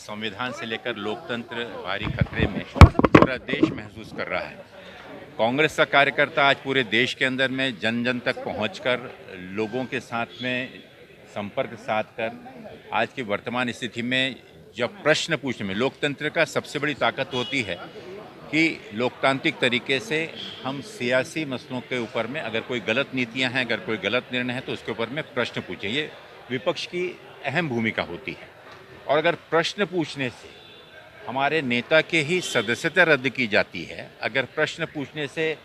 संविधान से लेकर लोकतंत्र भारी खतरे में पूरा देश महसूस कर रहा है। कांग्रेस का कार्यकर्ता आज पूरे देश के अंदर में जन जन तक पहुंचकर लोगों के साथ में संपर्क साध कर आज की वर्तमान स्थिति में जब प्रश्न पूछने में लोकतंत्र का सबसे बड़ी ताकत होती है कि लोकतांत्रिक तरीके से हम सियासी मसलों के ऊपर में अगर कोई गलत नीतियां हैं, अगर कोई गलत निर्णय है तो उसके ऊपर में प्रश्न पूछें। ये विपक्ष की अहम भूमिका होती है। और अगर प्रश्न पूछने से हमारे नेता के ही सदस्यता रद्द की जाती है, अगर प्रश्न पूछने से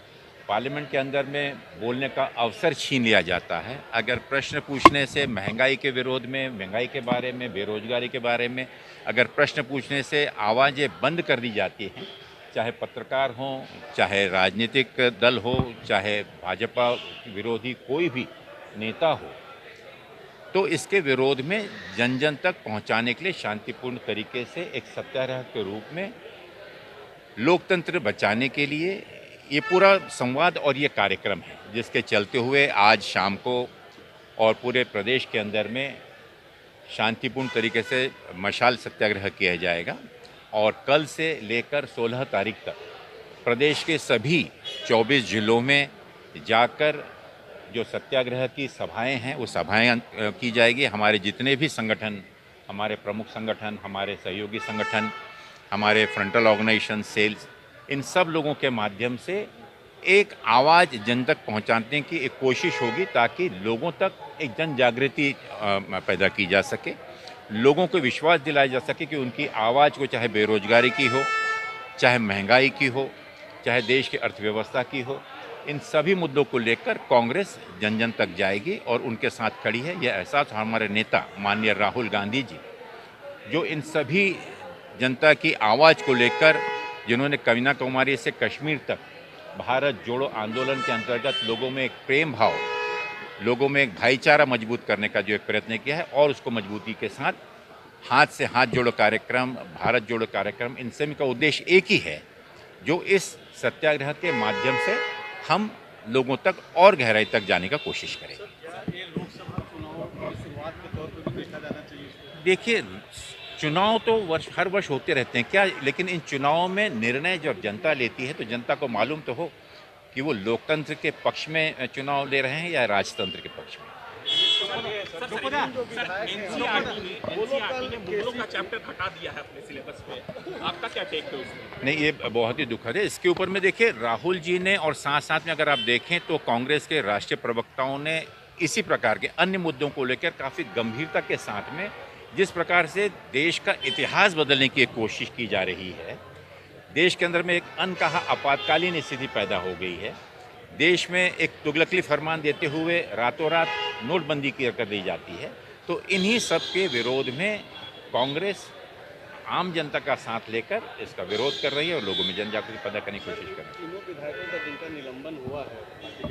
पार्लियामेंट के अंदर में बोलने का अवसर छीन लिया जाता है, अगर प्रश्न पूछने से महंगाई के विरोध में, महंगाई के बारे में, बेरोजगारी के बारे में, अगर प्रश्न पूछने से आवाज़ें बंद कर दी जाती हैं, चाहे पत्रकार हों, चाहे राजनीतिक दल हो, चाहे भाजपा विरोधी कोई भी नेता हो, तो इसके विरोध में जन जन तक पहुंचाने के लिए शांतिपूर्ण तरीके से एक सत्याग्रह के रूप में लोकतंत्र बचाने के लिए ये पूरा संवाद और ये कार्यक्रम है, जिसके चलते हुए आज शाम को और पूरे प्रदेश के अंदर में शांतिपूर्ण तरीके से मशाल सत्याग्रह किया जाएगा। और कल से लेकर 16 तारीख तक प्रदेश के सभी 24 जिलों में जाकर जो सत्याग्रह की सभाएं हैं वो सभाएं की जाएगी। हमारे जितने भी संगठन, हमारे प्रमुख संगठन, हमारे सहयोगी संगठन, हमारे फ्रंटल ऑर्गेनाइजेशन, सेल्स, इन सब लोगों के माध्यम से एक आवाज़ जन तक पहुंचाने की एक कोशिश होगी ताकि लोगों तक एक जन जागृति पैदा की जा सके, लोगों को विश्वास दिलाया जा सके कि उनकी आवाज़ को, चाहे बेरोजगारी की हो, चाहे महंगाई की हो, चाहे देश की अर्थव्यवस्था की हो, इन सभी मुद्दों को लेकर कांग्रेस जन जन तक जाएगी और उनके साथ खड़ी है। यह एहसास हमारे नेता माननीय राहुल गांधी जी, जो इन सभी जनता की आवाज़ को लेकर, जिन्होंने कन्याकुमारी से कश्मीर तक भारत जोड़ो आंदोलन के अंतर्गत लोगों में एक प्रेम भाव, लोगों में एक भाईचारा मजबूत करने का जो एक प्रयत्न किया है, और उसको मजबूती के साथ हाथ से हाथ जोड़ो कार्यक्रम, भारत जोड़ो कार्यक्रम, इन सभी का उद्देश्य एक ही है, जो इस सत्याग्रह के माध्यम से हम लोगों तक और गहराई तक जाने का कोशिश करेंगे। ये लोकसभा चुनाव की शुरुआत के तौर पर भी देखा जाना चाहिए। देखिए, चुनाव तो हर वर्ष होते रहते हैं क्या, लेकिन इन चुनावों में निर्णय जब जनता लेती है तो जनता को मालूम तो हो कि वो लोकतंत्र के पक्ष में चुनाव ले रहे हैं या राजतंत्र के पक्ष में। मुगलों का चैप्टर हटा दिया है अपने सिलेबस पे, आपका क्या टेक है उसमें? नहीं, ये बहुत ही दुखद है। इसके ऊपर में देखिए, राहुल जी ने और साथ साथ में अगर आप देखें तो कांग्रेस के राष्ट्रीय प्रवक्ताओं ने इसी प्रकार के अन्य मुद्दों को लेकर काफ़ी गंभीरता के साथ में, जिस प्रकार से देश का इतिहास बदलने की एक कोशिश की जा रही है, देश के अंदर में एक अनकहा आपातकालीन स्थिति पैदा हो गई है, देश में एक तुगलकी फरमान देते हुए रातों रात नोटबंदी कर दी जाती है, तो इन्हीं सब के विरोध में कांग्रेस आम जनता का साथ लेकर इसका विरोध कर रही है और लोगों में जन जागृति पैदा करने की कोशिश कर रही है। तीनों विधायकों का जिनका निलंबन हुआ है पार्टी के